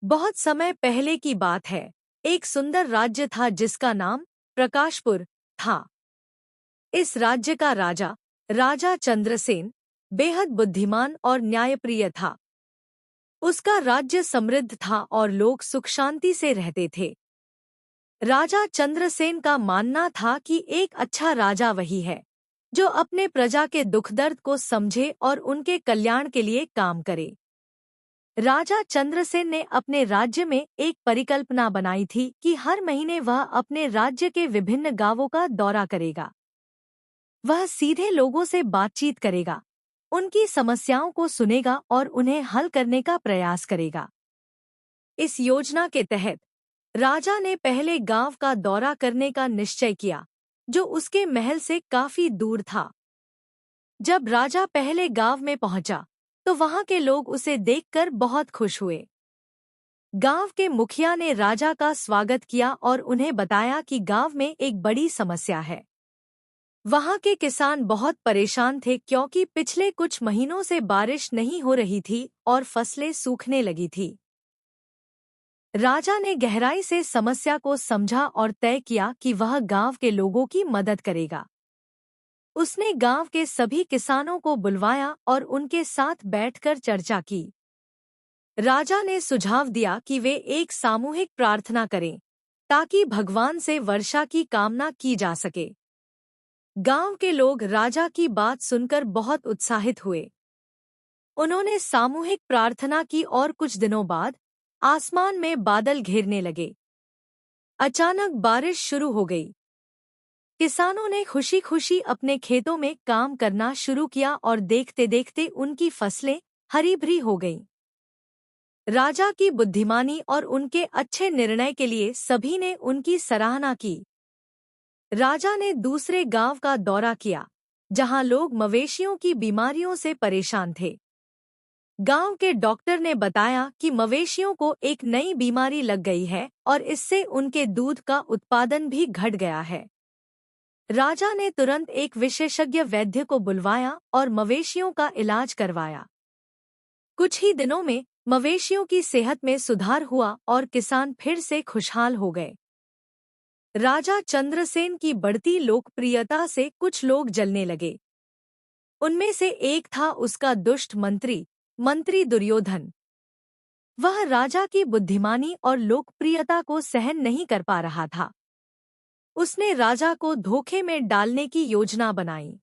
बहुत समय पहले की बात है। एक सुंदर राज्य था जिसका नाम प्रकाशपुर था। इस राज्य का राजा राजा चंद्रसेन बेहद बुद्धिमान और न्यायप्रिय था। उसका राज्य समृद्ध था और लोग सुख शांति से रहते थे। राजा चंद्रसेन का मानना था कि एक अच्छा राजा वही है जो अपने प्रजा के दुख दर्द को समझे और उनके कल्याण के लिए काम करे। राजा चंद्रसेन ने अपने राज्य में एक परिकल्पना बनाई थी कि हर महीने वह अपने राज्य के विभिन्न गांवों का दौरा करेगा। वह सीधे लोगों से बातचीत करेगा, उनकी समस्याओं को सुनेगा और उन्हें हल करने का प्रयास करेगा। इस योजना के तहत राजा ने पहले गांव का दौरा करने का निश्चय किया, जो उसके महल से काफी दूर था। जब राजा पहले गांव में पहुंचा, तो वहां के लोग उसे देखकर बहुत खुश हुए। गांव के मुखिया ने राजा का स्वागत किया और उन्हें बताया कि गांव में एक बड़ी समस्या है। वहां के किसान बहुत परेशान थे क्योंकि पिछले कुछ महीनों से बारिश नहीं हो रही थी और फसलें सूखने लगी थी। राजा ने गहराई से समस्या को समझा और तय किया कि वह गांव के लोगों की मदद करेगा। उसने गांव के सभी किसानों को बुलवाया और उनके साथ बैठकर चर्चा की। राजा ने सुझाव दिया कि वे एक सामूहिक प्रार्थना करें ताकि भगवान से वर्षा की कामना की जा सके। गांव के लोग राजा की बात सुनकर बहुत उत्साहित हुए। उन्होंने सामूहिक प्रार्थना की और कुछ दिनों बाद आसमान में बादल घेरने लगे। अचानक बारिश शुरू हो गई। किसानों ने खुशी खुशी अपने खेतों में काम करना शुरू किया और देखते देखते उनकी फसलें हरी भरी हो गईं। राजा की बुद्धिमानी और उनके अच्छे निर्णय के लिए सभी ने उनकी सराहना की। राजा ने दूसरे गांव का दौरा किया, जहां लोग मवेशियों की बीमारियों से परेशान थे। गांव के डॉक्टर ने बताया कि मवेशियों को एक नई बीमारी लग गई है और इससे उनके दूध का उत्पादन भी घट गया है। राजा ने तुरंत एक विशेषज्ञ वैद्य को बुलवाया और मवेशियों का इलाज करवाया। कुछ ही दिनों में मवेशियों की सेहत में सुधार हुआ और किसान फिर से खुशहाल हो गए। राजा चंद्रसेन की बढ़ती लोकप्रियता से कुछ लोग जलने लगे। उनमें से एक था उसका दुष्ट मंत्री दुर्योधन। वह राजा की बुद्धिमानी और लोकप्रियता को सहन नहीं कर पा रहा था। उसने राजा को धोखे में डालने की योजना बनाई।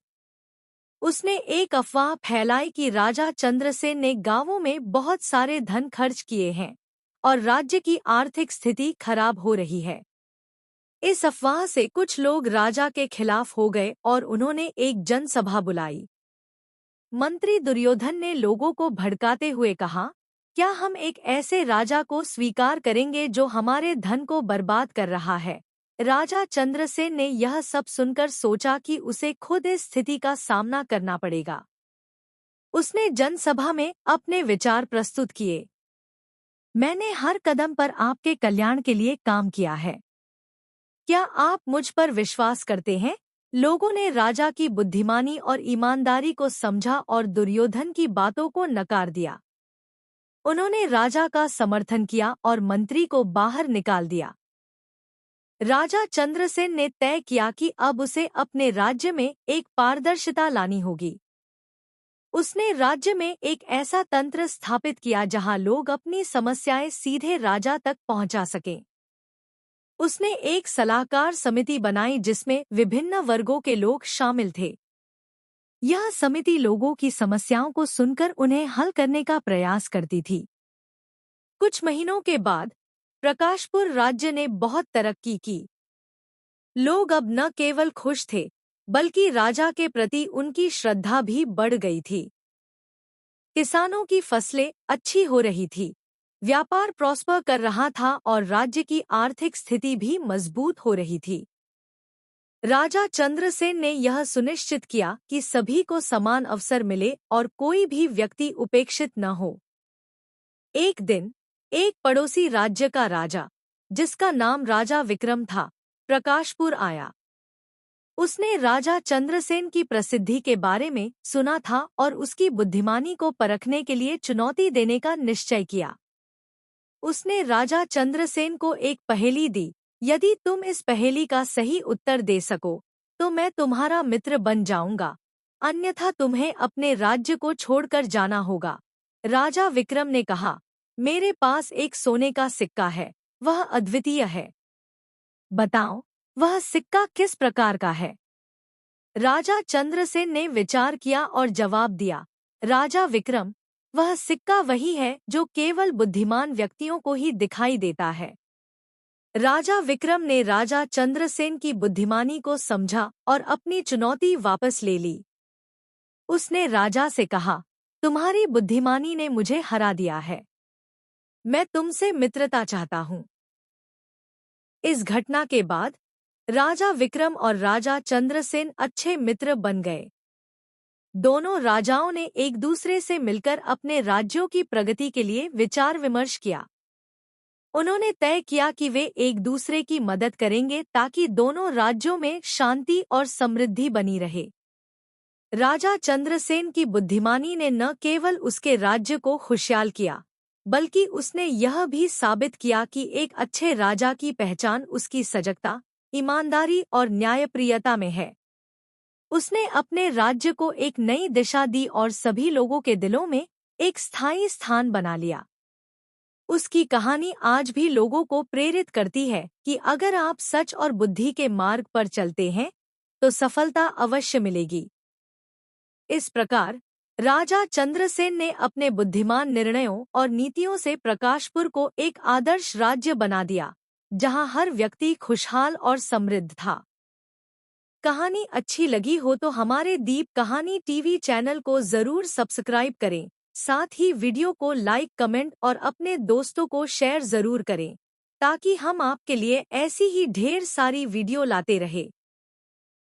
उसने एक अफवाह फैलाई कि राजा चंद्रसेन ने गांवों में बहुत सारे धन खर्च किए हैं और राज्य की आर्थिक स्थिति खराब हो रही है। इस अफवाह से कुछ लोग राजा के खिलाफ हो गए और उन्होंने एक जनसभा बुलाई। मंत्री दुर्योधन ने लोगों को भड़काते हुए कहा, क्या हम एक ऐसे राजा को स्वीकार करेंगे जो हमारे धन को बर्बाद कर रहा है? राजा चंद्रसेन ने यह सब सुनकर सोचा कि उसे खुद इस स्थिति का सामना करना पड़ेगा। उसने जनसभा में अपने विचार प्रस्तुत किए। मैंने हर कदम पर आपके कल्याण के लिए काम किया है। क्या आप मुझ पर विश्वास करते हैं? लोगों ने राजा की बुद्धिमानी और ईमानदारी को समझा और दुर्योधन की बातों को नकार दिया। उन्होंने राजा का समर्थन किया और मंत्री को बाहर निकाल दिया। राजा चंद्रसेन ने तय किया कि अब उसे अपने राज्य में एक पारदर्शिता लानी होगी। उसने राज्य में एक ऐसा तंत्र स्थापित किया जहां लोग अपनी समस्याएं सीधे राजा तक पहुंचा सकें। उसने एक सलाहकार समिति बनाई जिसमें विभिन्न वर्गों के लोग शामिल थे। यह समिति लोगों की समस्याओं को सुनकर उन्हें हल करने का प्रयास करती थी। कुछ महीनों के बाद प्रकाशपुर राज्य ने बहुत तरक्की की। लोग अब न केवल खुश थे, बल्कि राजा के प्रति उनकी श्रद्धा भी बढ़ गई थी। किसानों की फसलें अच्छी हो रही थी, व्यापार प्रॉस्पर कर रहा था और राज्य की आर्थिक स्थिति भी मजबूत हो रही थी। राजा चंद्रसेन ने यह सुनिश्चित किया कि सभी को समान अवसर मिले और कोई भी व्यक्ति उपेक्षित न हो। एक दिन एक पड़ोसी राज्य का राजा, जिसका नाम राजा विक्रम था, प्रकाशपुर आया। उसने राजा चंद्रसेन की प्रसिद्धि के बारे में सुना था और उसकी बुद्धिमानी को परखने के लिए चुनौती देने का निश्चय किया। उसने राजा चंद्रसेन को एक पहेली दी। यदि तुम इस पहेली का सही उत्तर दे सको तो मैं तुम्हारा मित्र बन जाऊंगा, अन्यथा तुम्हें अपने राज्य को छोड़कर जाना होगा। राजा विक्रम ने कहा, मेरे पास एक सोने का सिक्का है, वह अद्वितीय है। बताओ, वह सिक्का किस प्रकार का है? राजा चंद्रसेन ने विचार किया और जवाब दिया, राजा विक्रम, वह सिक्का वही है जो केवल बुद्धिमान व्यक्तियों को ही दिखाई देता है। राजा विक्रम ने राजा चंद्रसेन की बुद्धिमानी को समझा और अपनी चुनौती वापस ले ली। उसने राजा से कहा, तुम्हारी बुद्धिमानी ने मुझे हरा दिया है, मैं तुमसे मित्रता चाहता हूँ। इस घटना के बाद राजा विक्रम और राजा चंद्रसेन अच्छे मित्र बन गए। दोनों राजाओं ने एक दूसरे से मिलकर अपने राज्यों की प्रगति के लिए विचार विमर्श किया। उन्होंने तय किया कि वे एक दूसरे की मदद करेंगे ताकि दोनों राज्यों में शांति और समृद्धि बनी रहे। राजा चंद्रसेन की बुद्धिमानी ने न केवल उसके राज्य को खुशहाल किया, बल्कि उसने यह भी साबित किया कि एक अच्छे राजा की पहचान उसकी सजगता, ईमानदारी और न्यायप्रियता में है। उसने अपने राज्य को एक नई दिशा दी और सभी लोगों के दिलों में एक स्थायी स्थान बना लिया। उसकी कहानी आज भी लोगों को प्रेरित करती है कि अगर आप सच और बुद्धि के मार्ग पर चलते हैं तो सफलता अवश्य मिलेगी। इस प्रकार राजा चंद्रसेन ने अपने बुद्धिमान निर्णयों और नीतियों से प्रकाशपुर को एक आदर्श राज्य बना दिया, जहां हर व्यक्ति खुशहाल और समृद्ध था। कहानी अच्छी लगी हो तो हमारे दीप कहानी टीवी चैनल को जरूर सब्सक्राइब करें। साथ ही वीडियो को लाइक, कमेंट और अपने दोस्तों को शेयर जरूर करें, ताकि हम आपके लिए ऐसी ही ढेर सारी वीडियो लाते रहे।